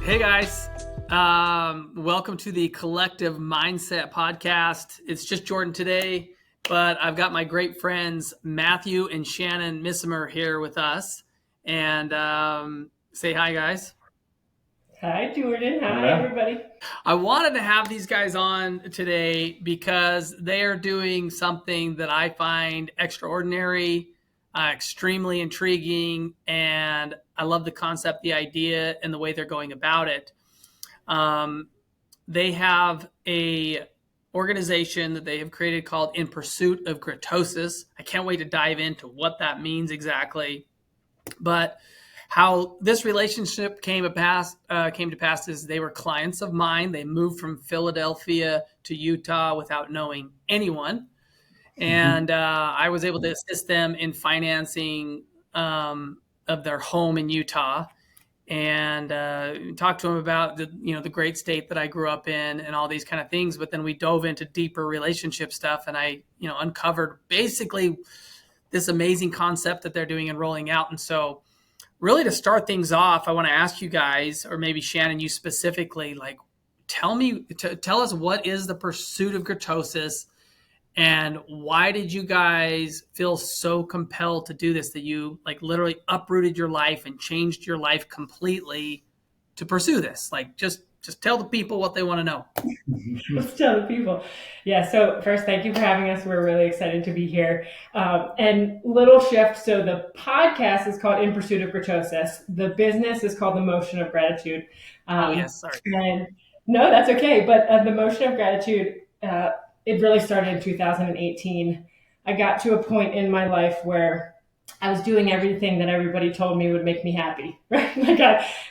Hey guys, welcome to the Collective Mindset Podcast. It's just Jordan today, but I've got my great friends Matthew and Shannon Missimer here with us. And say hi, guys. Hi, Jordan. Hi, everybody. I wanted to have these guys on today because they are doing something that I find extraordinary, extremely intriguing, and I love the concept, the idea, and the way they're going about it. They have a organization that they have created called In Pursuit of Gratosis. I can't wait to dive into what that means exactly. But how this relationship came to pass is they were clients of mine. They moved from Philadelphia to Utah without knowing anyone. And I was able to assist them in financing of their home in Utah, and talk to them about the great state that I grew up in and all these kind of things. But then we dove into deeper relationship stuff, and I uncovered basically this amazing concept that they're doing and rolling out. And so really to start things off, I want to ask you guys, or maybe Shannon, you specifically, like tell us what is the Pursuit of Gratosis, and why did you guys feel so compelled to do this, that you like literally uprooted your life and changed your life completely to pursue this? Like just tell the people what they want to know. Let's tell the people. Yeah, so first, thank you for having us. We're really excited to be here. And little shift. So the podcast is called In Pursuit of Gratosis. The business is called The Motion of Gratitude. Oh, yes, sorry. And no, that's okay. But The Motion of Gratitude, it really started in 2018. I got to a point in my life where I was doing everything that everybody told me would make me happy, right?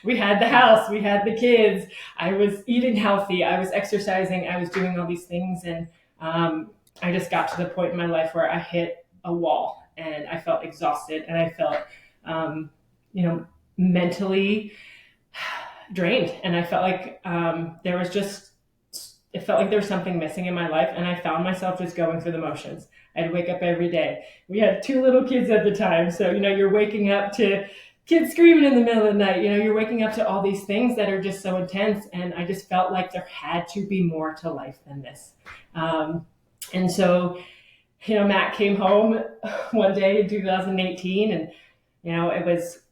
We had the house, we had the kids, I was eating healthy, I was exercising, I was doing all these things. And I just got to the point in my life where I hit a wall and I felt exhausted and I felt, mentally drained. And I felt like it felt like there was something missing in my life. And I found myself just going through the motions. I'd wake up every day. We had 2 little kids at the time. So, you're waking up to kids screaming in the middle of the night. You're waking up to all these things that are just so intense. And I just felt like there had to be more to life than this. And so, Matt came home one day in 2018 and, it was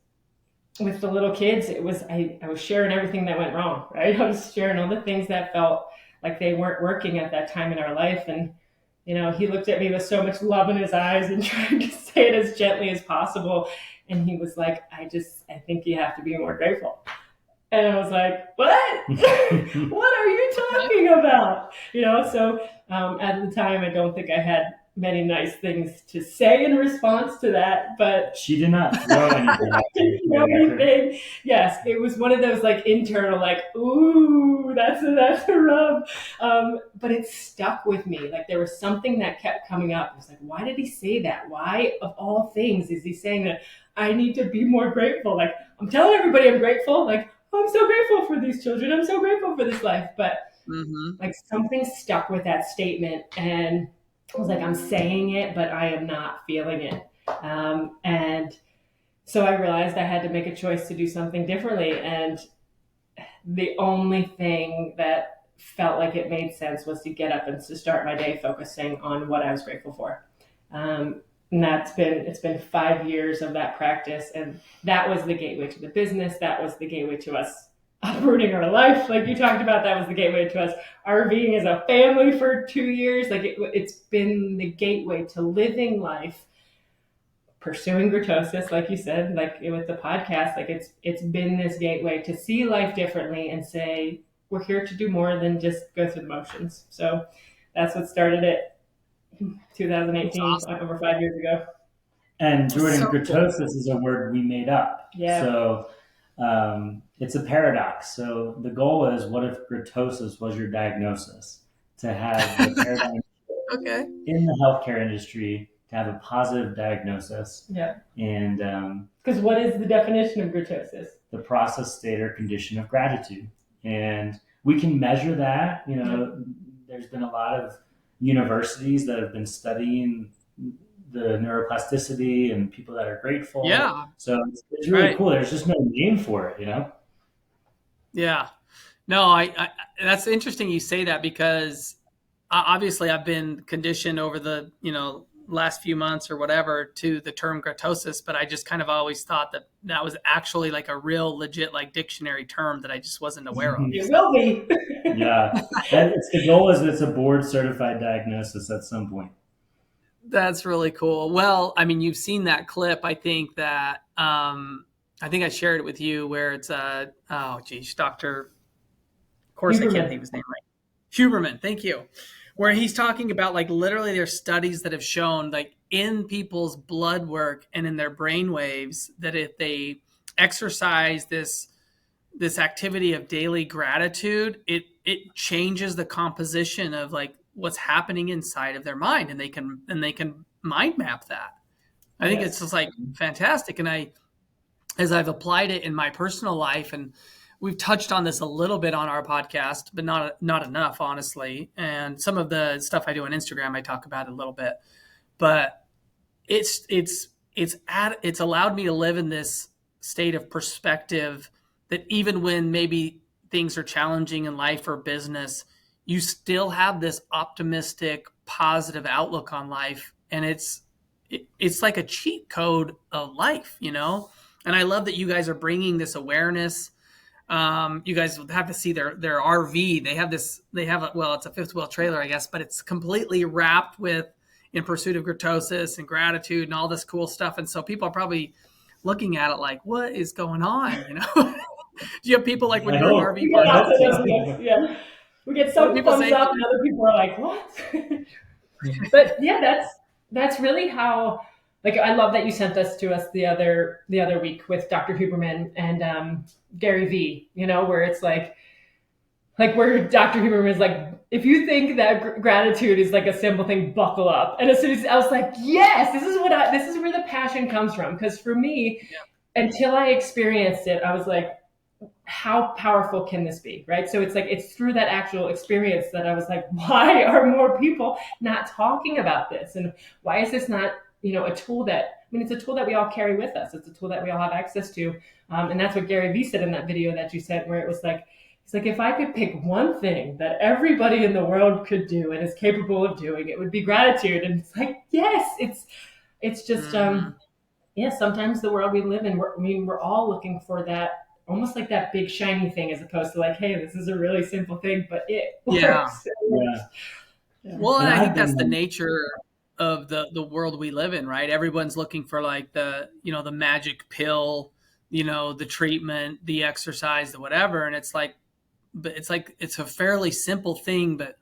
with the little kids. I was sharing everything that went wrong, right? I was sharing all the things that felt like they weren't working at that time in our life. And he looked at me with so much love in his eyes and tried to say it as gently as possible. And he was like, I think you have to be more grateful. And I was like, what? What are you talking about? So at the time, I don't think I had many nice things to say in response to that, but she did not throw anything. Yes, it was one of those like internal, like, ooh, that's a rub. But it stuck with me. Like there was something that kept coming up. I was like, why did he say that? Why, of all things, is he saying that I need to be more grateful? Like I'm telling everybody I'm grateful. Like I'm so grateful for these children. I'm so grateful for this life. But like something stuck with that statement, and I was like, I'm saying it, but I am not feeling it. And so I realized I had to make a choice to do something differently. And the only thing that felt like it made sense was to get up and to start my day focusing on what I was grateful for. And it's been 5 years of that practice. And that was the gateway to the business. That was the gateway to us uprooting our life. Like you talked about, that was the gateway to us RVing as a family for 2 years. Like it's been the gateway to living life, pursuing gratosis, like you said, like with the podcast. Like it's been this gateway to see life differently and say, we're here to do more than just go through the motions. So that's what started it 2018, awesome. Over 5 years ago. And Jordan, gratosis is a word we made up. Yeah. So it's a paradox. So the goal is, what if gratosis was your diagnosis? To have the paradigm in the healthcare industry, to have a positive diagnosis. Yeah. And because what is the definition of gratosis? The process, state, or condition of gratitude. And we can measure that. There's been a lot of universities that have been studying the neuroplasticity and people that are grateful. Yeah. So it's really cool. There's just no name for it, Yeah. No, I that's interesting you say that because obviously I've been conditioned over the, last few months or whatever to the term gratosis, but I just kind of always thought that that was actually like a real legit like dictionary term that I just wasn't aware of. It So will be. Yeah, it's the goal is it's a board certified diagnosis at some point. that's really cool. Well, I mean, you've seen that clip. I think I shared it with you where it's oh geez, Dr. Of course I can't think Huberman. of his name right. Huberman, thank you. Where he's talking about like literally there's studies that have shown like in people's blood work and in their brain waves that if they exercise this activity of daily gratitude, it changes the composition of like what's happening inside of their mind, and they can mind map that. I think it's Yes. just like fantastic. And as I've applied it in my personal life, and we've touched on this a little bit on our podcast, but not enough, honestly. And some of the stuff I do on Instagram, I talk about it a little bit. But it's allowed me to live in this state of perspective that even when maybe things are challenging in life or business, you still have this optimistic, positive outlook on life, and it's like a cheat code of life, And I love that you guys are bringing this awareness. You guys will have to see their RV. It's a fifth wheel trailer, I guess, but it's completely wrapped with In Pursuit of Gratosis and gratitude and all this cool stuff. And so people are probably looking at it like, what is going on? Do you have people like when I you're in hope. RV We get I park? lots hope of so. those. Yes, yeah. We get What do some people thumbs say? up, and other people are like, "What?" But yeah, that's really how. Like, I love that you sent this to us the other week with Dr. Huberman and Gary Vee. Where it's like where Dr. Huberman is like, if you think that gratitude is like a simple thing, buckle up. And as soon as I was like, yes, this is where the passion comes from. Because for me, until I experienced it, I was like, how powerful can this be, right? So it's like it's through that actual experience that I was like, why are more people not talking about this, and why is this not a tool that, I mean, it's a tool that we all carry with us, it's a tool that we all have access to, and that's what Gary Vee said in that video that you sent, where it was like, it's like, if I could pick one thing that everybody in the world could do and is capable of doing, it would be gratitude. And it's like, yes, it's just yeah, sometimes the world we live in, we're all looking for that, almost like that big shiny thing, as opposed to like, hey, this is a really simple thing, but it Yeah. works. Yeah. Yeah. Well, and And I I've think that's the been, nature of the world we live in, right? Everyone's looking for like the magic pill, the treatment, the exercise, the whatever. And it's a fairly simple thing, but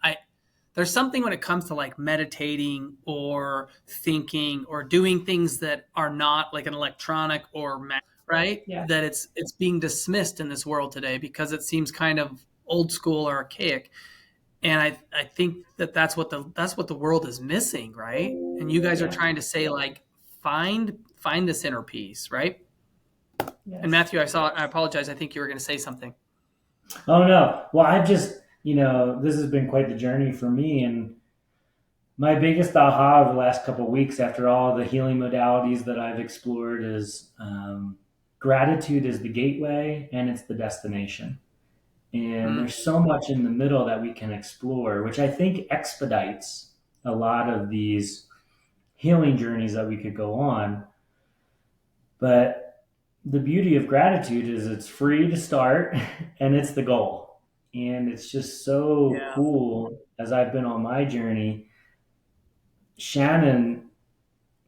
there's something when it comes to like meditating or thinking or doing things that are not like an electronic or right? Yeah. That it's being dismissed in this world today because it seems kind of old school or archaic. And I think that's what the world is missing, right? And you guys are Yeah. trying to say like find this inner peace, right? Yes. And Matthew, I apologize. I think you were going to say something. oh no, well, I've just, this has been quite the journey for me. And my biggest aha over the last couple of weeks after all the healing modalities that I've explored is gratitude is the gateway and it's the destination. And there's so much in the middle that we can explore, which I think expedites a lot of these healing journeys that we could go on. But the beauty of gratitude is it's free to start and it's the goal. And it's just so cool as I've been on my journey. Shannon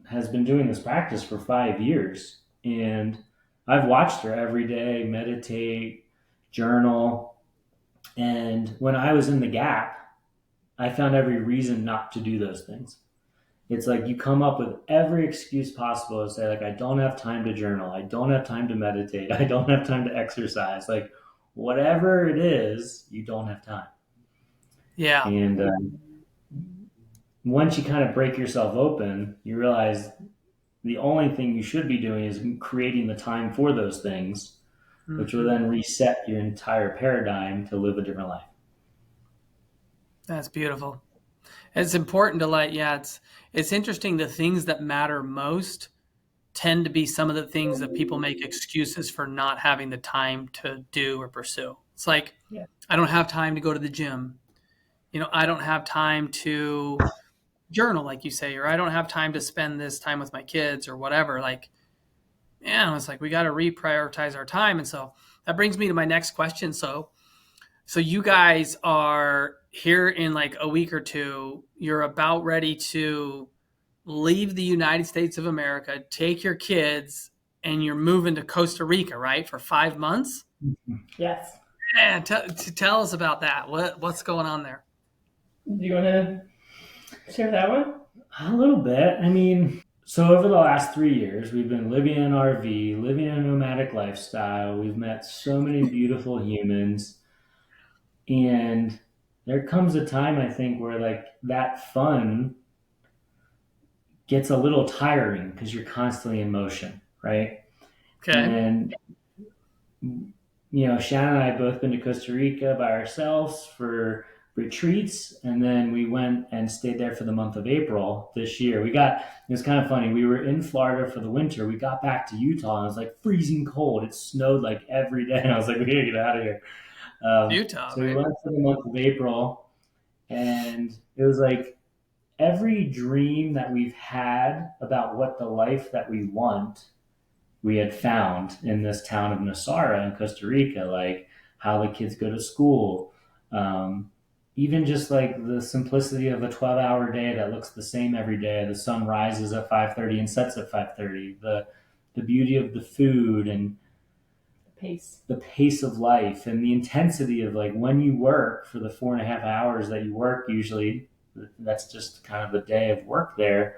has been doing this practice for 5 years, and I've watched her every day meditate, journal. And when I was in the gap, I found every reason not to do those things. It's like you come up with every excuse possible to say, like, I don't have time to journal. I don't have time to meditate. I don't have time to exercise. Like, whatever it is, you don't have time. Yeah. And once you kind of break yourself open, you realize the only thing you should be doing is creating the time for those things, which will then reset your entire paradigm to live a different life. That's beautiful. It's important to it's interesting. The things that matter most tend to be some of the things that people make excuses for not having the time to do or pursue. It's like, Yeah. I don't have time to go to the gym. I don't have time to journal, like you say, or I don't have time to spend this time with my kids or whatever. Like, it's like we got to reprioritize our time. And so that brings me to my next question. So you guys are here in like a week or two. You're about ready to leave the United States of America, take your kids, and you're moving to Costa Rica, right? For 5 months? Yes. Yeah, tell us about that. What's going on there? Do you want to share that one? A little bit. I mean, so over the last 3 years, we've been living in an RV, living a nomadic lifestyle. We've met so many beautiful humans. And there comes a time, I think, where like that fun gets a little tiring because you're constantly in motion, right? Okay. And Shannon and I have both been to Costa Rica by ourselves for retreats, and then we went and stayed there for the month of April this year. It was kind of funny. We were in Florida for the winter. We got back to Utah and it was like freezing cold. It snowed like every day. And I was like, we gotta get out of here. Utah. So we went for the month of April, and it was like every dream that we've had about what the life that we want, we had found in this town of Nosara in Costa Rica, like how the kids go to school, even just like the simplicity of a 12-hour day that looks the same every day. The sun rises at 5:30 and sets at 5:30. The beauty of the food and the pace of life and the intensity of like when you work for the 4.5 hours that you work, usually that's just kind of a day of work there.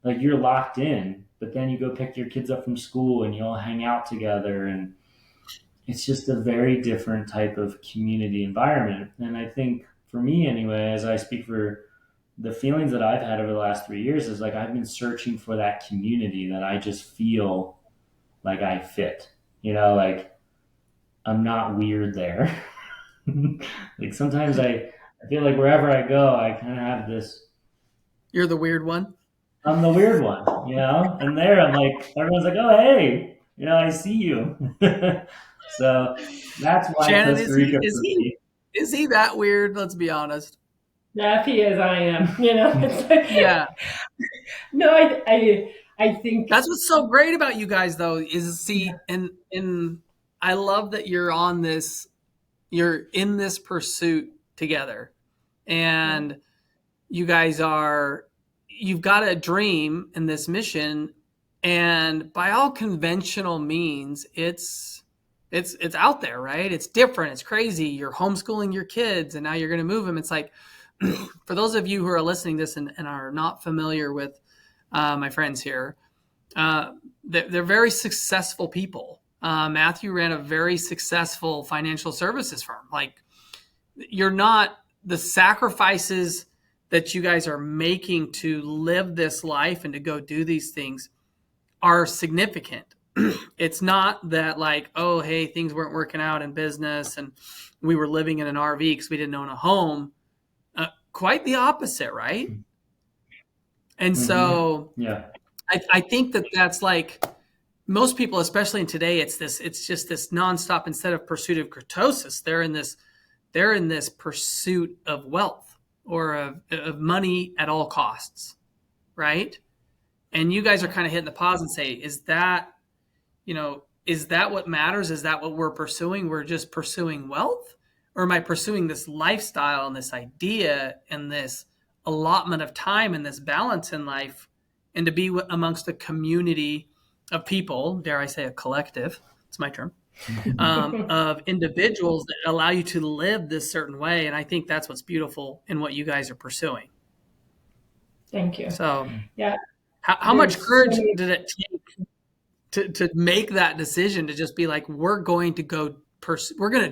Like you're locked in, but then you go pick your kids up from school and you all hang out together, and it's just a very different type of community environment. And I think for me anyway, as I speak for the feelings that I've had over the last 3 years, is like I've been searching for that community that I just feel like I fit, like I'm not weird there. Like sometimes I feel like wherever I go, I kind of have this. You're the weird one. I'm the weird one, and there I'm like, everyone's like, oh, hey, I see you. So that's why Shannon, Costa Rica is he that weird? Let's be honest. Yeah, if he is, I am, It's like, Yeah. No, I think that's what's so great about you guys though, is and I love that you're in this pursuit together, and you guys you've got a dream in this mission, and by all conventional means, it's out there, right? It's different. It's crazy. You're homeschooling your kids and now you're going to move them. It's like, for those of you who are listening to this and are not familiar with my friends here, they're very successful people. Matthew ran a very successful financial services firm. Like, you're not, the sacrifices that you guys are making to live this life and to go do these things are significant. It's not that like, oh, hey, things weren't working out in business and we were living in an RV because we didn't own a home. Quite the opposite, right? And so I think that's like most people, especially in today, it's just this nonstop, instead of pursuit of gratosis, they're in this pursuit of wealth or of money at all costs, right? And you guys are kind of hitting the pause and say, is that what matters? Is that what we're pursuing? We're just pursuing wealth? Or am I pursuing this lifestyle and this idea and this allotment of time and this balance in life, and to be amongst a community of people, dare I say a collective, it's my term, of individuals that allow you to live this certain way? And I think that's what's beautiful in what you guys are pursuing. Thank you. So yeah, how much courage did it take to make that decision to just be like, we're going to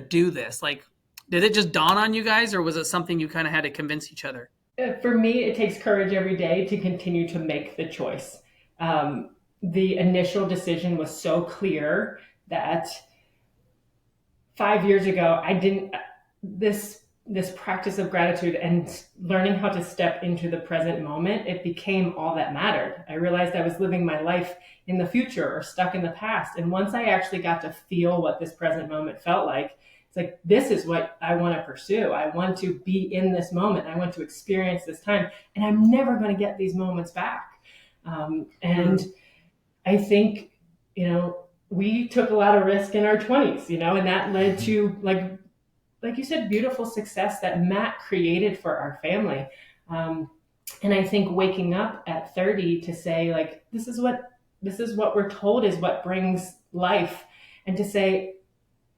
do this? Like, did it just dawn on you guys, or was it something you kind of had to convince each other? For me, it takes courage every day to continue to make the choice. The initial decision was so clear that 5 years ago, this practice of gratitude and learning how to step into the present moment, it became all that mattered. I realized I was living my life in the future or stuck in the past. And once I actually got to feel what this present moment felt like, It's like, this is what I want to pursue. I want to be in this moment. I want to experience this time, and I'm never going to get these moments back. And I think, we took a lot of risk in our 20s, and that led to, like you said, beautiful success that Matt created for our family. And I think waking up at 30 to say, like, this is what we're told is what brings life, and to say,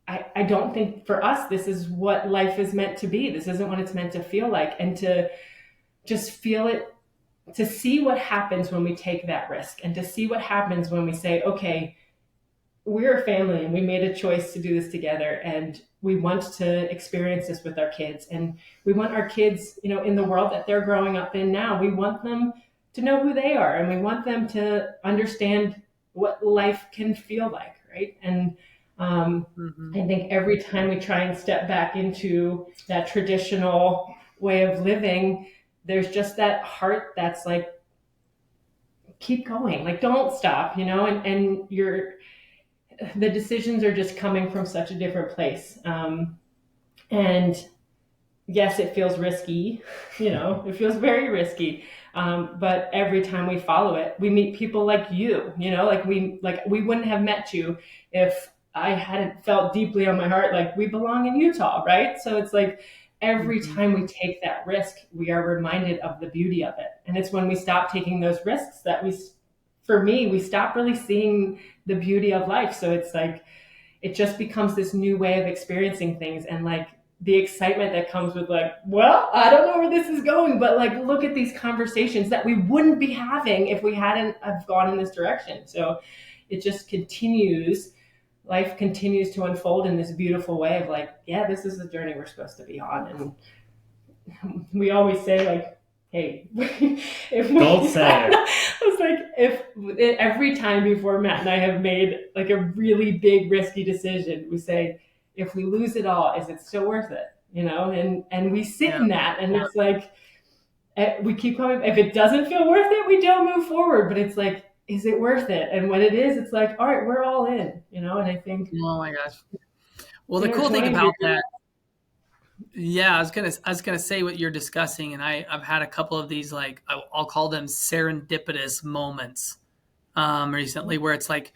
I don't think for us this is what life is meant to be. This isn't what it's meant to feel like, and to just feel it, to see what happens when we take that risk, and to see what happens when we say, okay, we're a family and we made a choice to do this together, and we want to experience this with our kids, and we want our kids, in the world that they're growing up in now, we want them to know who they are, and we want them to understand what life can feel like, right? And I think every time we try and step back into that traditional way of living, there's just that heart that's like, keep going, like, don't stop, and the decisions are just coming from such a different place. And yes, it feels risky, it feels very risky. But every time we follow it, we meet people like you, like we wouldn't have met you if I hadn't felt deeply on my heart, like, we belong in Utah, right? So it's like, every time we take that risk, we are reminded of the beauty of it. And it's when we stop taking those risks that we stop really seeing the beauty of life. So it's like, it just becomes this new way of experiencing things. And like, the excitement that comes with, like, well, I don't know where this is going, but like, look at these conversations that we wouldn't be having if we hadn't have gone in this direction. So it just continues. Life continues to unfold in this beautiful way of like, yeah, this is the journey we're supposed to be on. And we always say, like, hey, if we, don't say it. I was like, if every time before Matt and I have made like a really big risky decision, we say, if we lose it all, is it still worth it? And we sit in that, and it's like, we keep coming. If it doesn't feel worth it, we don't move forward. But it's like, is it worth it? And when it is, it's like, all right, we're all in, and I think, oh my gosh. Well, the cool thing about that, I was gonna say what you're discussing, and I've had a couple of these, like, I'll call them serendipitous moments recently, where it's like,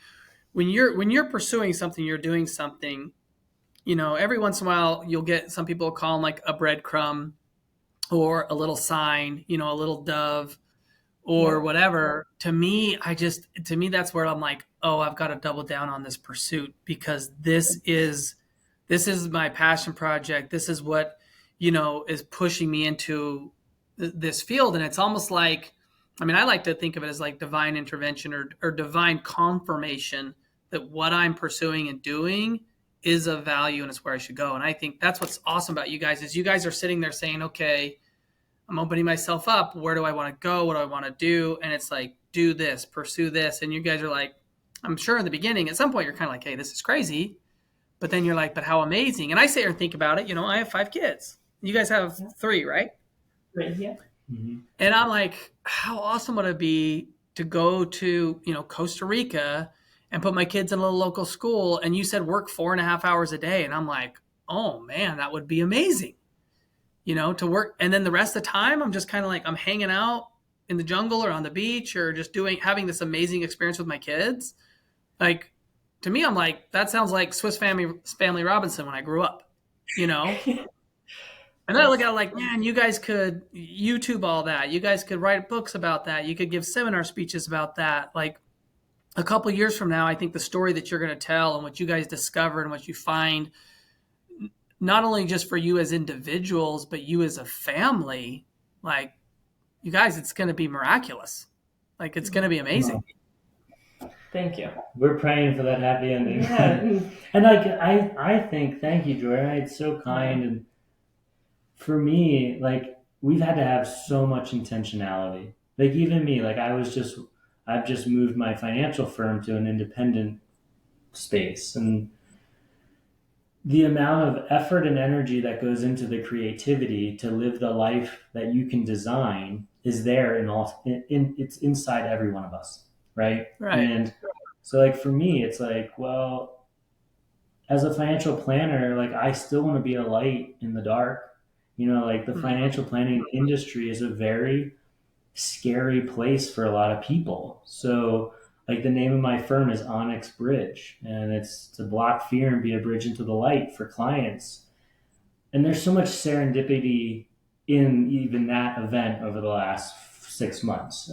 when you're pursuing something, you're doing something, every once in a while you'll get, some people call them like a breadcrumb or a little sign, a little dove or whatever. To me, that's where I'm like, oh, I've got to double down on this pursuit, because this is my passion project. This is what, is pushing me into this field. And it's almost like, I like to think of it as like divine intervention or divine confirmation that what I'm pursuing and doing is of value and it's where I should go. And I think that's what's awesome about you guys, is you guys are sitting there saying, okay, I'm opening myself up. Where do I want to go? What do I want to do? And it's like, do this, pursue this. And you guys are like, I'm sure in the beginning, at some point, you're kind of like, hey, this is crazy. But then you're like, but how amazing. And I sit here and think about it. I have 5 kids. You guys have 3, right? Right, yeah. Mm-hmm. And I'm like, how awesome would it be to go to, Costa Rica and put my kids in a little local school? And you said work 4.5 hours a day. And I'm like, oh man, that would be amazing. To work. And then the rest of the time, I'm just kind of like, I'm hanging out in the jungle or on the beach or just having this amazing experience with my kids. Like, to me, I'm like, that sounds like Swiss Family Robinson when I grew up, And then I look at it like, man, you guys could YouTube all that. You guys could write books about that. You could give seminar speeches about that. Like, a couple of years from now, I think the story that you're going to tell and what you guys discover and what you find, not only just for you as individuals, but you as a family, like, you guys, it's going to be miraculous. Like, it's going to be amazing. Thank you. We're praying for that happy ending. Yeah. And like, I think, thank you, Joy. It's so kind. And for me, like, we've had to have so much intentionality. Like, even me, like, I've just moved my financial firm to an independent space, and the amount of effort and energy that goes into the creativity to live the life that you can design is there it's inside every one of us, right? And so, like, for me, it's like, well, as a financial planner, like I still want to be a light in the dark. Like the financial planning industry is a very scary place for a lot of people. So like the name of my firm is Onyx Bridge, and it's to block fear and be a bridge into the light for clients. And there's so much serendipity in even that event over the last 6 months.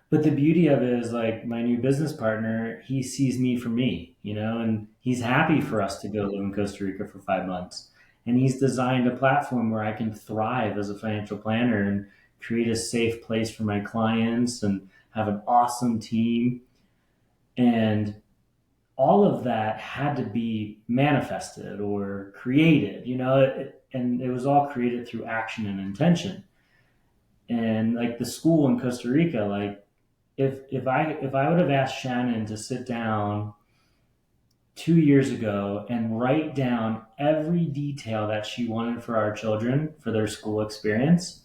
But the beauty of it is like my new business partner, he sees me for me, and he's happy for us to go live in Costa Rica for 5 months. And he's designed a platform where I can thrive as a financial planner and create a safe place for my clients and have an awesome team. And all of that had to be manifested or created, and it was all created through action and intention. And like the school in Costa Rica, like if I would have asked Shannon to sit down 2 years ago and write down every detail that she wanted for our children for their school experience,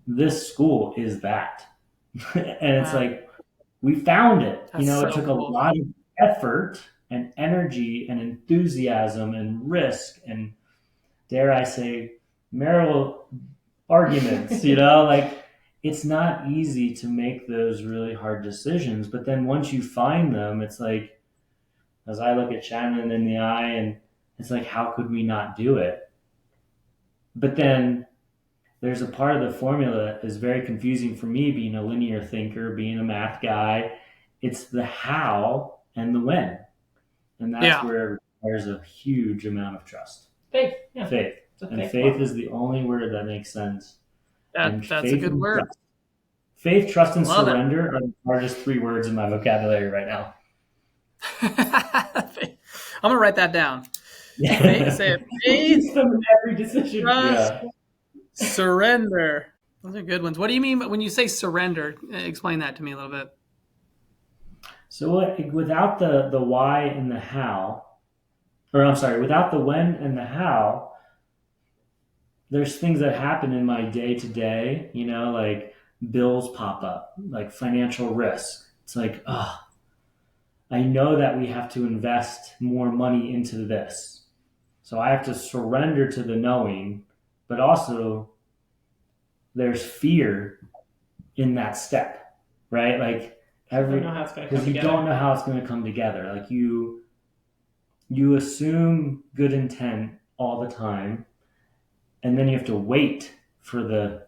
this school is that. And it's like, we found it. It took a lot of effort and energy and enthusiasm and risk and, dare I say, marital arguments, like it's not easy to make those really hard decisions. But then once you find them, it's like, as I look at Shannon in the eye, and it's like, how could we not do it? But then there's a part of the formula that is very confusing for me, being a linear thinker, being a math guy. It's the how and the when. And that's where there's a huge amount of trust. Faith. Yeah. Faith. And faith is the only word that makes sense. That's a good word. Trust. Faith, trust, and surrender are the hardest 3 words in my vocabulary right now. I'm going to write that down. Faith, faith from every decision. Trust, surrender. Those are good ones. What do you mean when you say surrender? Explain that to me a little bit. So without the why and the how, without the when and the how, there's things that happen in my day to day, like bills pop up, like financial risk. It's like, I know that we have to invest more money into this. So I have to surrender to the knowing, but also there's fear in that step, right? Like because you don't know how it's going to come together. Like you assume good intent all the time, and then you have to wait for the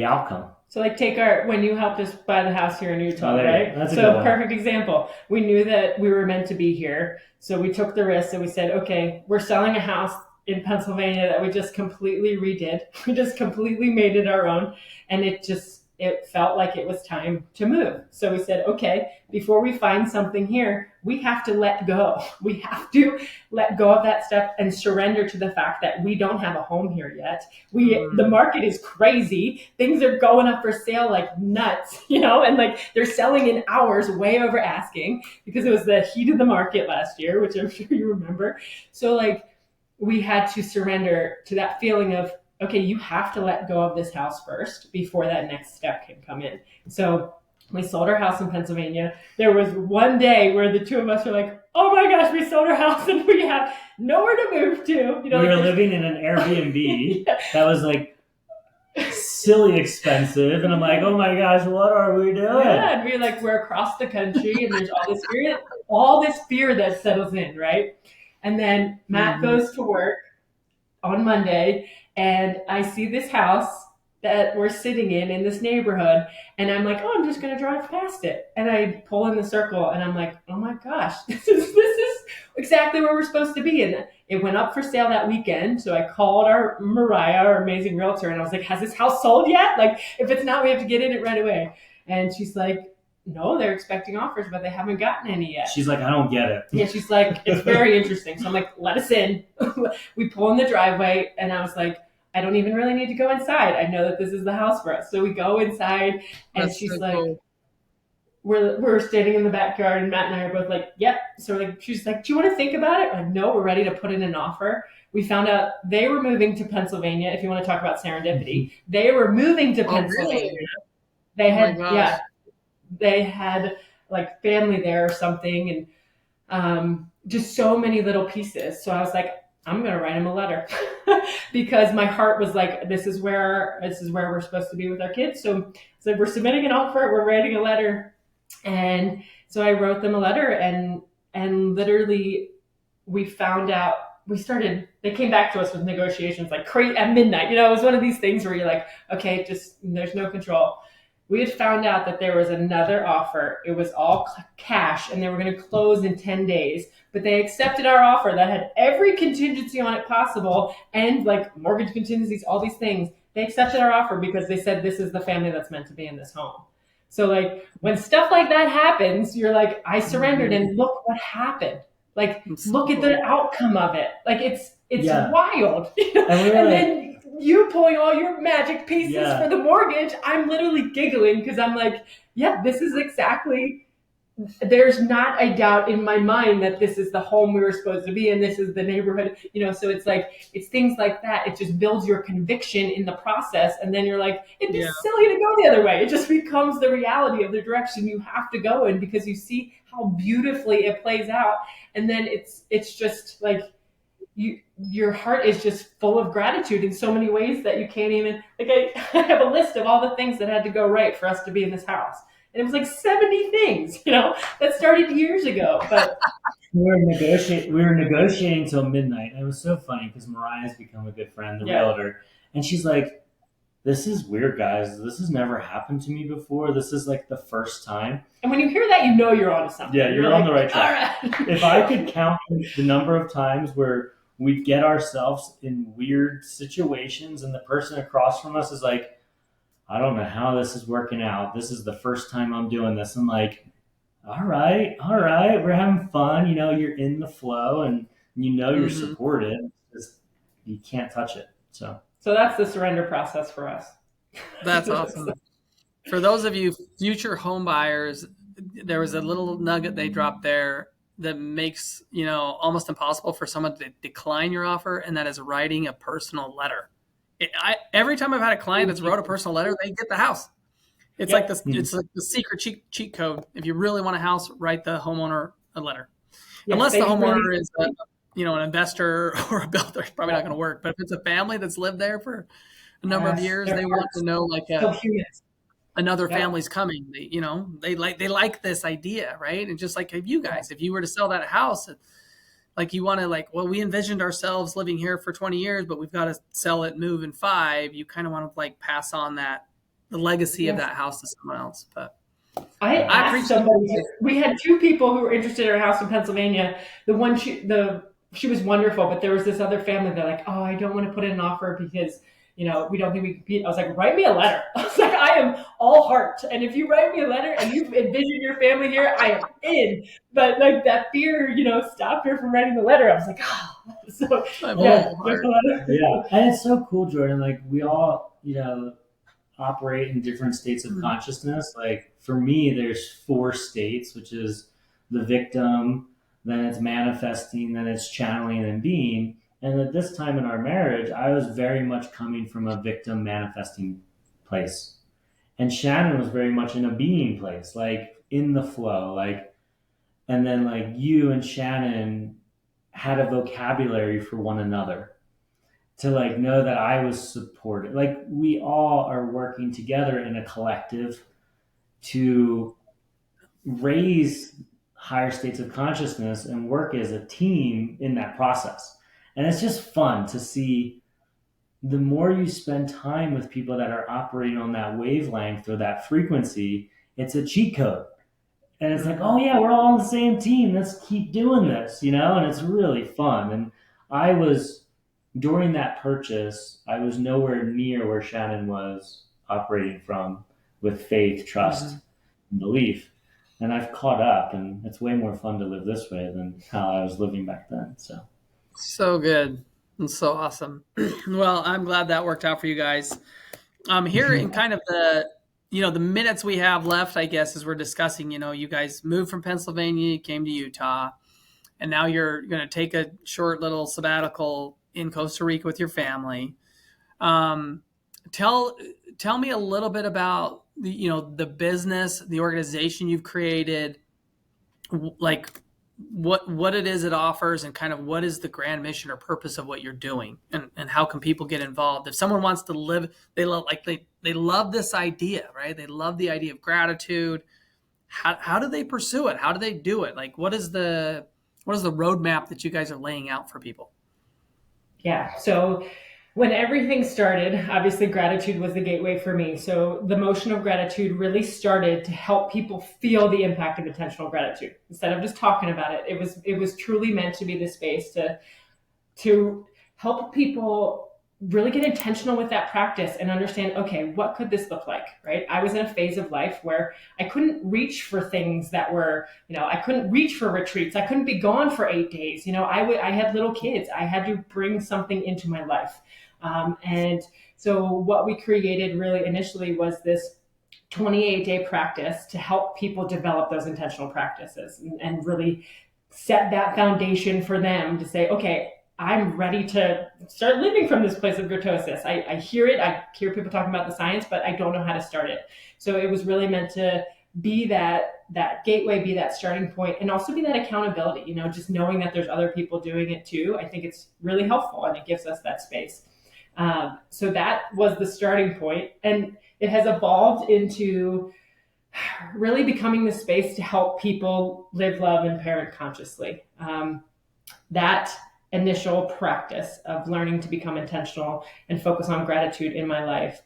outcome. So like when you helped us buy the house here in Utah, right? That's so perfect example. We knew that we were meant to be here. So we took the risk and we said, okay, we're selling a house in Pennsylvania that we just completely redid. We just completely made it our own. And it felt like it was time to move. So we said, okay, before we find something here, we have to let go. We have to let go of that step and surrender to the fact that we don't have a home here yet. The market is crazy. Things are going up for sale like nuts, and like they're selling in hours way over asking because it was the heat of the market last year, which I'm sure you remember. So like we had to surrender to that feeling of, okay, you have to let go of this house first before that next step can come in. So we sold our house in Pennsylvania. There was one day where the two of us were like, oh my gosh, we sold our house and we have nowhere to move to. We were living in an Airbnb that was like silly expensive. And I'm like, oh my gosh, what are we doing? Yeah, and we're across the country and there's all this fear that settles in, right? And then Matt goes to work on Monday, and I see this house that we're sitting in this neighborhood, and I'm like, oh, I'm just going to drive past it. And I pull in the circle, and I'm like, oh my gosh, this is exactly where we're supposed to be. And it went up for sale that weekend, so I called our Mariah, our amazing realtor, and I was like, has this house sold yet? Like, if it's not, we have to get in it right away. And she's like, no, they're expecting offers, but they haven't gotten any yet. She's like, I don't get it. Yeah, she's like, it's very interesting. So I'm like, let us in. We pull in the driveway, and I was like, I don't even really need to go inside. I know that this is the house for us. So we go inside, and she's like, cool. We're standing in the backyard, and Matt and I are both like, yep. So she's like, do you want to think about it? I'm like, no, we're ready to put in an offer. We found out they were moving to Pennsylvania. If you want to talk about serendipity, they were moving to Pennsylvania. Really? They had like family there or something, and just so many little pieces. So I was like, I'm gonna write him a letter because my heart was like, this is where we're supposed to be with our kids. So we're submitting an offer, we're writing a letter, and so I wrote them a letter, and literally we found out. They came back to us with negotiations like crazy at midnight. You know, it was one of these things where you're like, okay, just there's no control. We had found out that there was another offer. It was all cash, and they were going to close in 10 days. But they accepted our offer that had every contingency on it possible, and like mortgage contingencies, all these things. They accepted our offer because they said this is the family that's meant to be in this home. So like when stuff like that happens, you're like, I surrendered, and look what happened. Like, look at the outcome of it. Like it's wild. And then you pulling all your magic pieces for the mortgage. I'm literally giggling because I'm like, yeah, this is exactly. There's not a doubt in my mind that this is the home we were supposed to be in. This is the neighborhood, you know. So it's like, it's things like that. It just builds your conviction in the process, and then you're like, it'd be silly to go the other way. It just becomes the reality of the direction you have to go in because you see how beautifully it plays out, and then it's just like your heart is just full of gratitude in so many ways that you can't even like. I have a list of all the things that had to go right for us to be in this house. And it was like 70 things, you know, that started years ago. But we were negotiating till midnight. And it was so funny because Mariah's become a good friend, the realtor. And she's like, this is weird, guys. This has never happened to me before. This is like the first time. And when you hear that, you know you're on to something. Yeah, you're on the right track. Right. If I could count the number of times where we get ourselves in weird situations and the person across from us is like, I don't know how this is working out. This is the first time I'm doing this. I'm like, all right, we're having fun. You know, you're in the flow and you know you're supported. You can't touch it. So that's the surrender process for us. That's awesome. For those of you future home buyers, there was a little nugget they dropped there that makes, you know, almost impossible for someone to decline your offer, and that is writing a personal letter. Every time I've had a client that's wrote a personal letter, they get the house. It's like this. It's like the secret cheat code. If you really want a house, write the homeowner a letter. Unless the homeowner is an investor or a builder, it's probably not going to work. But if it's a family that's lived there for a number of years, they want to know like another family's coming. They like this idea, right? And just like you guys, if you were to sell that house, like you want to we envisioned ourselves living here for 20 years, but we've got to sell it, move in 5. You kind of want to pass on the legacy of that house to someone else. But I asked somebody. We had 2 people who were interested in our house in Pennsylvania. The one she was wonderful, but there was this other family. They're like, oh, I don't want to put in an offer because we don't think we compete. I was like, write me a letter. I was like, I am all heart. And if you write me a letter and you envision your family here, I am in. But that fear, stopped her from writing the letter. I was like, oh. So, yeah. And it's so cool, Jordan. We all, operate in different states of consciousness. For me, there's 4 states, which is the victim, then it's manifesting, then it's channeling and being. And at this time in our marriage, I was very much coming from a victim manifesting place. And Shannon was very much in a being place, in the flow. And then you and Shannon had a vocabulary for one another to know that I was supported. We all are working together in a collective to raise higher states of consciousness and work as a team in that process. And it's just fun to see the more you spend time with people that are operating on that wavelength or that frequency, it's a cheat code. And it's oh yeah, we're all on the same team. Let's keep doing this, and it's really fun. And during that purchase, I was nowhere near where Shannon was operating from with faith, trust, and belief. And I've caught up, and it's way more fun to live this way than how I was living back then. So good and so awesome. Well, I'm glad that worked out for you guys. Here in kind of the minutes we have left, I guess, as we're discussing, you guys moved from Pennsylvania, you came to Utah, and now you're going to take a short little sabbatical in Costa Rica with your family. Tell me a little bit about the business, the organization you've created, like what it is it offers, and kind of what is the grand mission or purpose of what you're doing, and how can people get involved. If someone wants to live, they love this idea, right? They love the idea of gratitude. How do they pursue it? How do they do it? Like, what is the roadmap that you guys are laying out for people? Yeah. So when everything started, obviously gratitude was the gateway for me. So the motion of gratitude really started to help people feel the impact of intentional gratitude. Instead of just talking about it, it was truly meant to be the space to help people really get intentional with that practice and understand, okay, what could this look like, right? I was in a phase of life where I couldn't reach for things that were, I couldn't reach for retreats. I couldn't be gone for 8 days. I had little kids. I had to bring something into my life. And so what we created really initially was this 28-day practice to help people develop those intentional practices and really set that foundation for them to say, okay, I'm ready to start living from this place of gratosis. I hear it. I hear people talking about the science, but I don't know how to start it. So it was really meant to be that gateway, be that starting point, and also be that accountability. Just knowing that there's other people doing it too. I think it's really helpful, and it gives us that space. So that was the starting point, and it has evolved into really becoming the space to help people live, love, and parent consciously. That initial practice of learning to become intentional and focus on gratitude in my life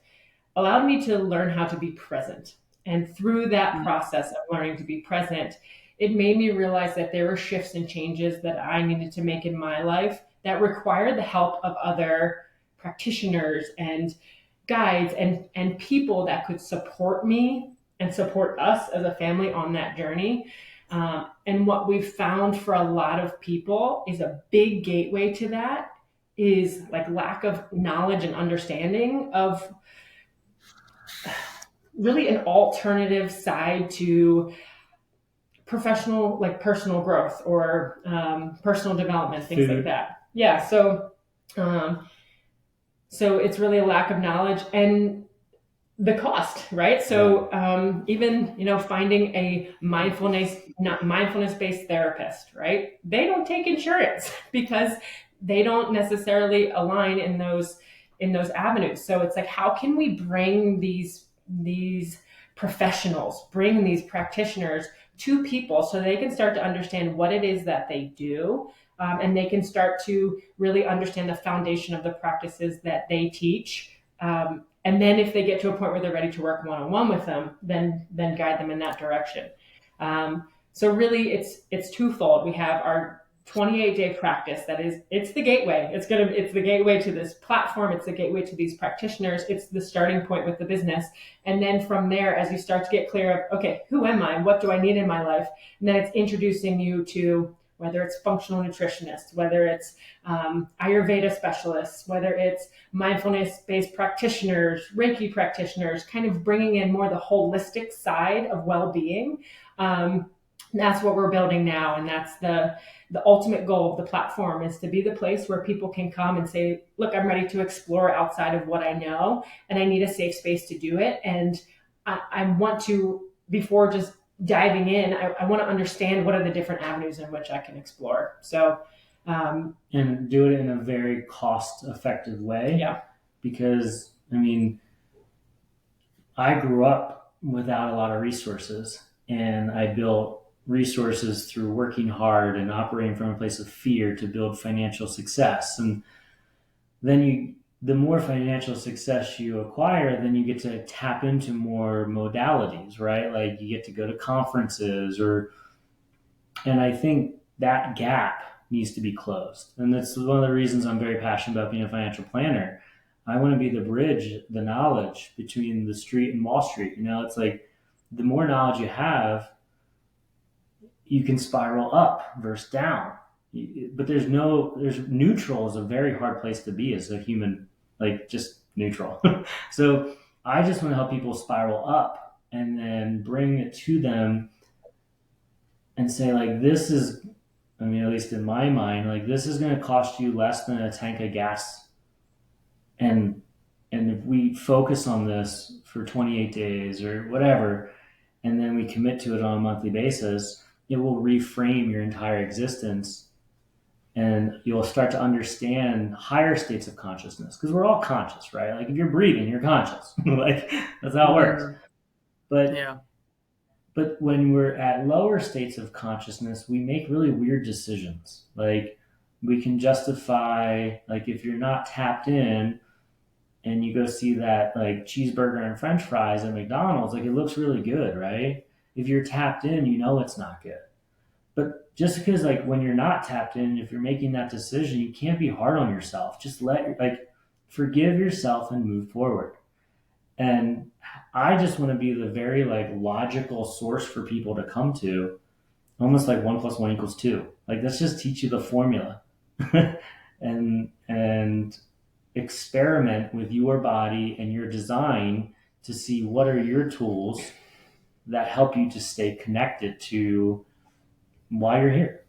allowed me to learn how to be present. And through that process of learning to be present, it made me realize that there were shifts and changes that I needed to make in my life that required the help of other practitioners and guides and people that could support me and support us as a family on that journey. And what we've found for a lot of people is a big gateway to that is like lack of knowledge and understanding of really an alternative side to professional, like personal growth or personal development, things like that. Yeah. So it's really a lack of knowledge and the cost, right? So even finding a mindfulness-based therapist, right? They don't take insurance because they don't necessarily align in those avenues. So it's like, how can we bring these professionals, bring these practitioners to people so they can start to understand what it is that they do, and they can start to really understand the foundation of the practices that they teach. And then if they get to a point where they're ready to work one-on-one with them, then guide them in that direction. So really it's twofold. We have our 28-day practice it's the gateway. It's the gateway to this platform. It's the gateway to these practitioners. It's the starting point with the business. And then from there, as you start to get clear of, okay, who am I? What do I need in my life? And then it's introducing you to whether it's functional nutritionists, whether it's Ayurveda specialists, whether it's mindfulness-based practitioners, Reiki practitioners, kind of bringing in more the holistic side of well-being. That's what we're building now, and that's the ultimate goal of the platform is to be the place where people can come and say, look, I'm ready to explore outside of what I know, and I need a safe space to do it. And I want to, before just diving in, I want to understand what are the different avenues in which I can explore. So, and do it in a very cost-effective way. Yeah. Because, I grew up without a lot of resources, and I built resources through working hard and operating from a place of fear to build financial success. And then the more financial success you acquire, then you get to tap into more modalities, right? Like you get to go to conferences and I think that gap needs to be closed. And that's one of the reasons I'm very passionate about being a financial planner. I want to be the bridge, the knowledge between the street and Wall Street. It's like the more knowledge you have, you can spiral up versus down. But there's neutral is a very hard place to be as a human, like just neutral. So I just want to help people spiral up and then bring it to them and say, like, this is, at least in my mind, like this is going to cost you less than a tank of gas. And if we focus on this for 28 days or whatever, and then we commit to it on a monthly basis, it will reframe your entire existence, and you'll start to understand higher states of consciousness, because we're all conscious, right? Like if you're breathing, you're conscious. Like that's how it works. But Yeah. but when we're at lower states of consciousness, we make really weird decisions. Like we can justify, like if you're not tapped in and you go see that like cheeseburger and french fries at McDonald's, like it looks really good, right? If you're tapped in, you know it's not good. But just because like when you're not tapped in, if you're making that decision, you can't be hard on yourself. Just forgive yourself and move forward. And I just want to be the very like logical source for people to come to, almost like 1 + 1 = 2. Like let's just teach you the formula, and experiment with your body and your design to see what are your tools that help you to stay connected to why you're here.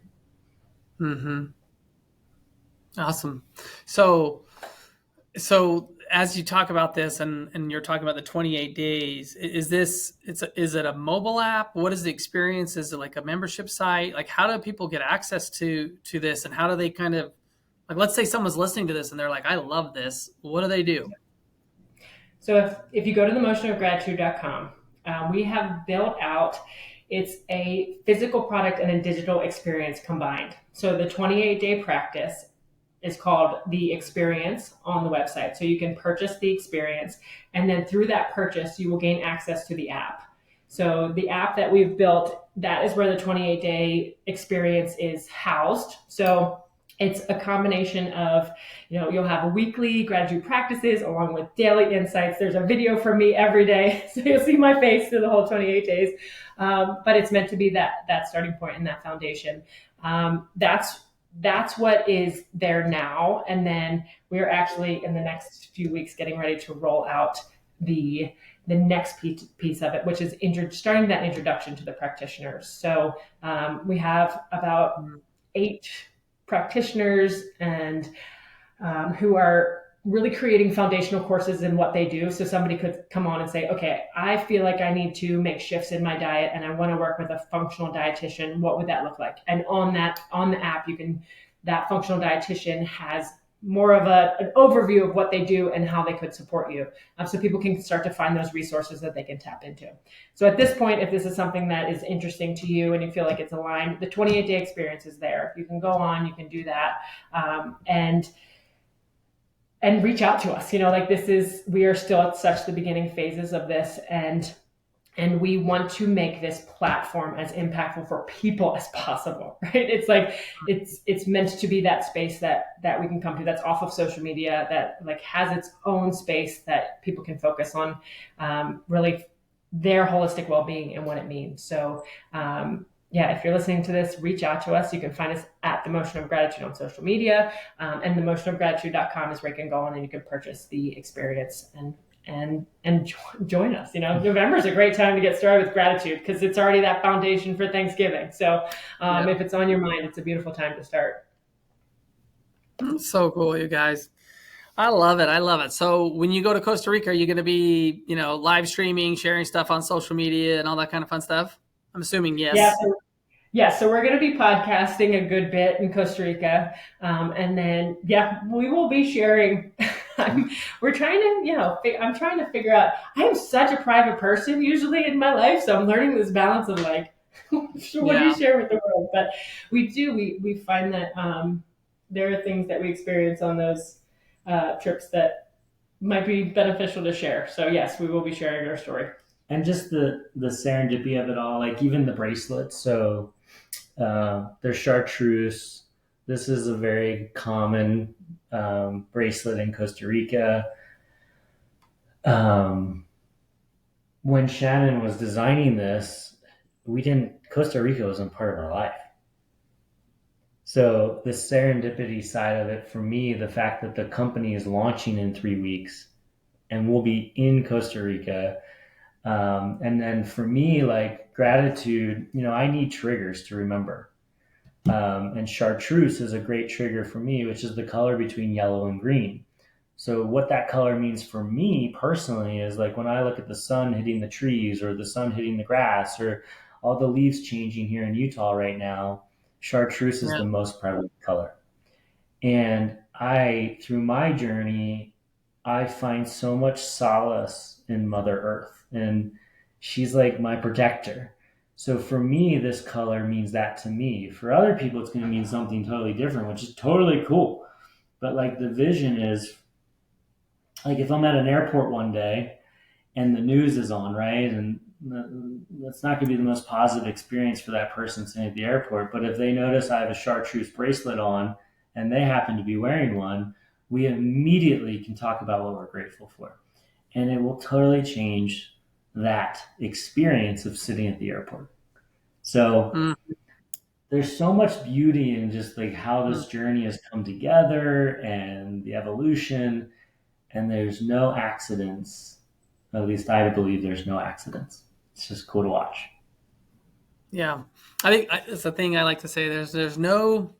Mm-hmm. Awesome. So as you talk about this and you're talking about the 28 days, is it a mobile app? What is the experience? Is it like a membership site? Like how do people get access to this, and how do they kind of, like, let's say someone's listening to this and they're like, I love this. What do they do? So if you go to themotionofgratitude.com, we have built out, it's a physical product and a digital experience combined. So the 28-day practice is called the experience on the website. So you can purchase the experience, and then through that purchase, you will gain access to the app. So the app that we've built, that is where the 28-day experience is housed. So it's a combination of, you'll have weekly gratitude practices along with daily insights. There's a video from me every day, so you'll see my face through the whole 28 days. But it's meant to be that starting point and that foundation. That's what is there now. And then we're actually in the next few weeks getting ready to roll out the next piece of it, which is starting that introduction to the practitioners. So we have about 8 practitioners and who are really creating foundational courses in what they do. So somebody could come on and say, okay, I feel like I need to make shifts in my diet and I want to work with a functional dietitian. What would that look like? And on the app, that functional dietitian has more of an overview of what they do and how they could support you. So people can start to find those resources that they can tap into. So at this point, if this is something that is interesting to you and you feel like it's aligned, the 28-day experience is there. You can go on, you can do that. And reach out to us. We are still at such the beginning phases of this, and we want to make this platform as impactful for people as possible, right? It's like, it's meant to be that space that we can come to, that's off of social media, that like has its own space that people can focus on, really their holistic well-being and what it means. So, if you're listening to this, reach out to us. You can find us at The Motion of Gratitude on social media, and themotionofgratitude.com is where you can go on and you can purchase the experience and join us. November is a great time to get started with gratitude because it's already that foundation for Thanksgiving. So if it's on your mind, it's a beautiful time to start. So cool, you guys. I love it. So when you go to Costa Rica, are you going to be, live streaming, sharing stuff on social media and all that kind of fun stuff? I'm assuming yes. Yeah. So we're going to be podcasting a good bit in Costa Rica. And then, we will be sharing. I'm trying to figure out, I am such a private person usually in my life. So I'm learning this balance of like, what do you share with the world? But we find that there are things that we experience on those trips that might be beneficial to share. So yes, we will be sharing our story. And just the serendipity of it all, like even the bracelets. So there's chartreuse. This is a very common bracelet in Costa Rica. When Shannon was designing this, Costa Rica wasn't part of our life. So the serendipity side of it, for me, the fact that the company is launching in 3 weeks and we'll be in Costa Rica. And then for me, like gratitude, I need triggers to remember. And chartreuse is a great trigger for me, which is the color between yellow and green. So what that color means for me personally is like when I look at the sun hitting the trees or the sun hitting the grass or all the leaves changing here in Utah right now, chartreuse is Yeah. the most prevalent color. And through my journey, I find so much solace in Mother Earth, and she's like my protector. So for me, this color means that to me. For other people, it's going to mean something totally different, which is totally cool. But like the vision is like if I'm at an airport one day and the news is on, right? And that's not going to be the most positive experience for that person sitting at the airport. But if they notice I have a chartreuse bracelet on and they happen to be wearing one, we immediately can talk about what we're grateful for. And it will totally change that experience of sitting at the airport. So there's so much beauty in just like how this journey has come together and the evolution, and there's no accidents. At least I believe there's no accidents. It's just cool to watch. Yeah, I think it's the thing I like to say. There's no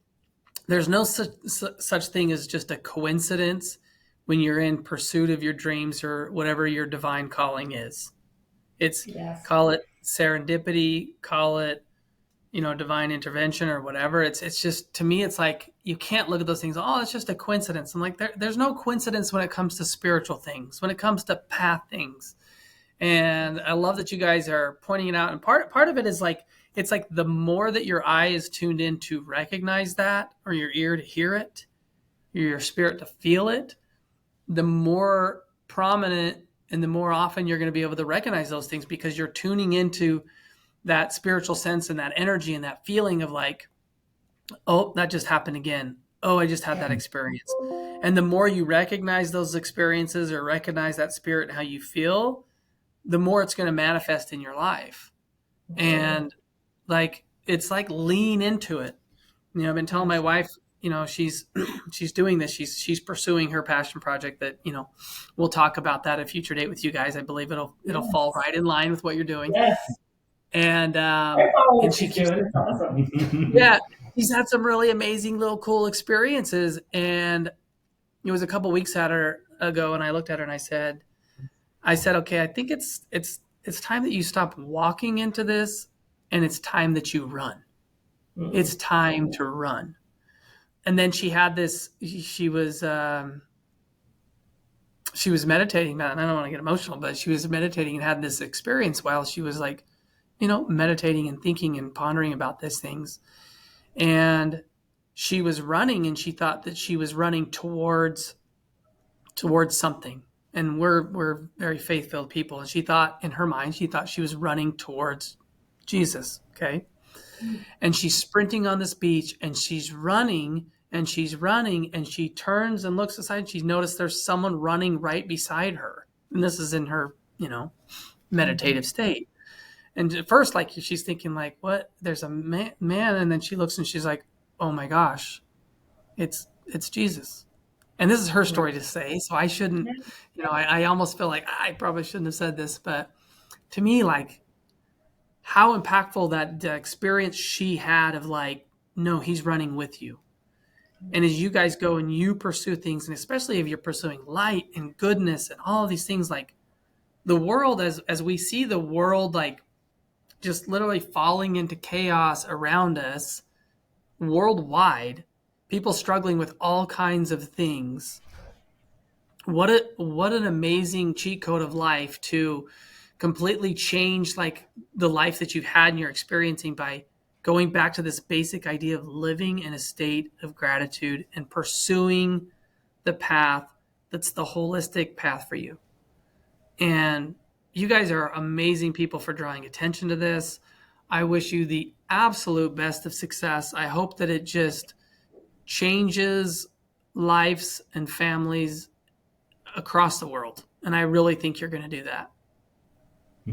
such thing as just a coincidence when you're in pursuit of your dreams or whatever your divine calling is. It's call it serendipity, call it divine intervention or whatever. It's just, to me, it's like you can't look at those things. Oh, it's just a coincidence. I'm like, there's no coincidence when it comes to spiritual things, when it comes to path things. And I love that you guys are pointing it out. And part of it is like, it's like the more that your eye is tuned in to recognize that, or your ear to hear it, or your spirit to feel it, the more prominent and the more often you're going to be able to recognize those things, because you're tuning into that spiritual sense and that energy and that feeling of like, oh, that just happened again. Oh, I just had that experience. And the more you recognize those experiences or recognize that spirit and how you feel, the more it's going to manifest in your life. And like, it's like lean into it. I've been telling my wife, she's doing this. She's pursuing her passion project that, we'll talk about that at a future date with you guys. I believe it'll fall right in line with what you're doing. Yes. And she's doing. It's awesome. Yeah, she's had some really amazing little cool experiences. And it was a couple weeks ago, and I looked at her and I said, okay, I think it's time that you stop walking into this, and it's time that you run. Mm-hmm. It's time to run. And then she had this. She was meditating. And I don't want to get emotional, but she was meditating and had this experience while she was like, meditating and thinking and pondering about these things. And she was running, and she thought that she was running towards something. And we're very faith-filled people. And she thought, in her mind, she was running towards Jesus. Okay. And she's sprinting on this beach, and she's running, and she turns and looks aside, and she noticed there's someone running right beside her. And this is in her, meditative state. And at first, like, she's thinking like, what? There's a man. And then she looks and she's like, oh my gosh, it's Jesus. And this is her story to say. So I shouldn't, I almost feel like I probably shouldn't have said this, but to me, like, how impactful that experience she had of like, no, he's running with you. And as you guys go and you pursue things, and especially if you're pursuing light and goodness and all of these things, like the world, as we see the world, like, just literally falling into chaos around us worldwide, people struggling with all kinds of things. What an amazing cheat code of life to completely change like the life that you've had and you're experiencing by going back to this basic idea of living in a state of gratitude and pursuing the path that's the holistic path for you. And you guys are amazing people for drawing attention to this. I wish you the absolute best of success. I hope that it just changes lives and families across the world. And I really think you're going to do that.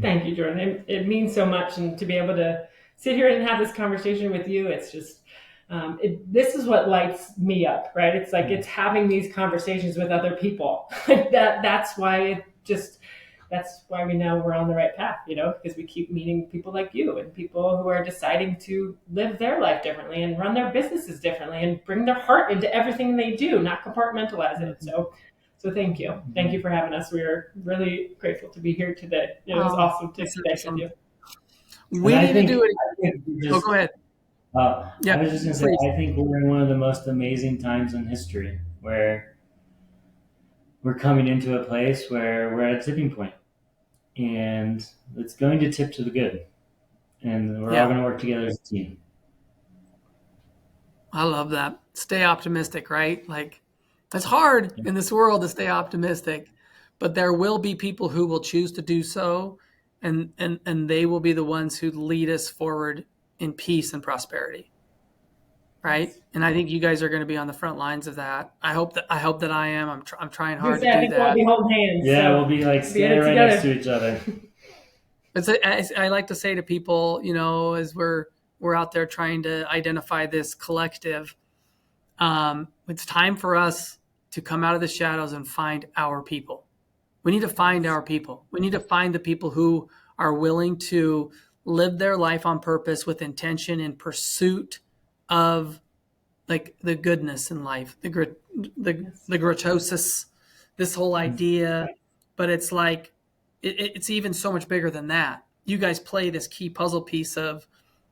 Thank you, Jordan. It means so much. And to be able to sit here and have this conversation with you, it's just, this is what lights me up, right? It's like, it's having these conversations with other people. That's why that's why we know we're on the right path, because we keep meeting people like you and people who are deciding to live their life differently and run their businesses differently and bring their heart into everything they do, not compartmentalize it. So thank you. Thank you for having us. We are really grateful to be here today. It was awesome to connect with you. We need to do it. Just, go ahead. I was just going to say, I think we're in one of the most amazing times in history where we're coming into a place where we're at a tipping point, and it's going to tip to the good, and we're all going to work together as a team. I love that. Stay optimistic, right? Like, it's hard in this world to stay optimistic, but there will be people who will choose to do so, and they will be the ones who lead us forward in peace and prosperity. Right? And I think you guys are going to be on the front lines of that. I hope that I am. I'm trying hard to do that. I think we'll be holding hands. Yeah, we'll be like standing right next to each other. I like to say to people, as we're out there trying to identify this collective, it's time for us to come out of the shadows and find our people. We need to find our people. We need to find the people who are willing to live their life on purpose with intention in pursuit of like the goodness in life, the gratosis, this whole idea. But it's like, it's even so much bigger than that. You guys play this key puzzle piece of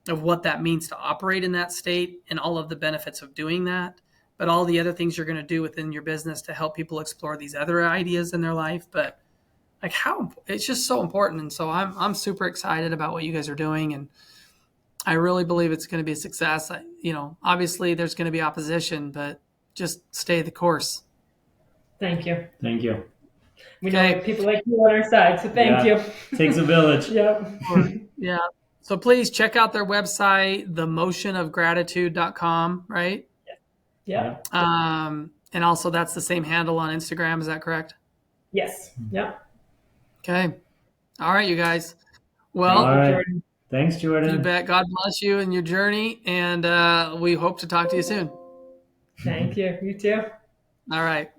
what that means to operate in that state and all of the benefits of doing that, but all the other things you're going to do within your business to help people explore these other ideas in their life. But like, how it's just so important. And so I'm super excited about what you guys are doing. And I really believe it's going to be a success. Obviously there's going to be opposition, but just stay the course. Thank you. Thank you. We know people like you on our side, so thank you. Takes a village. Yeah. So please check out their website, themotionofgratitude.com, right? Yeah. And also that's the same handle on Instagram. Is that correct? Yes. Yeah. Okay. All right, you guys. Well, all right. Thanks, Jordan. You bet. God bless you in your journey, and we hope to talk to you soon. Thank you. You too. All right.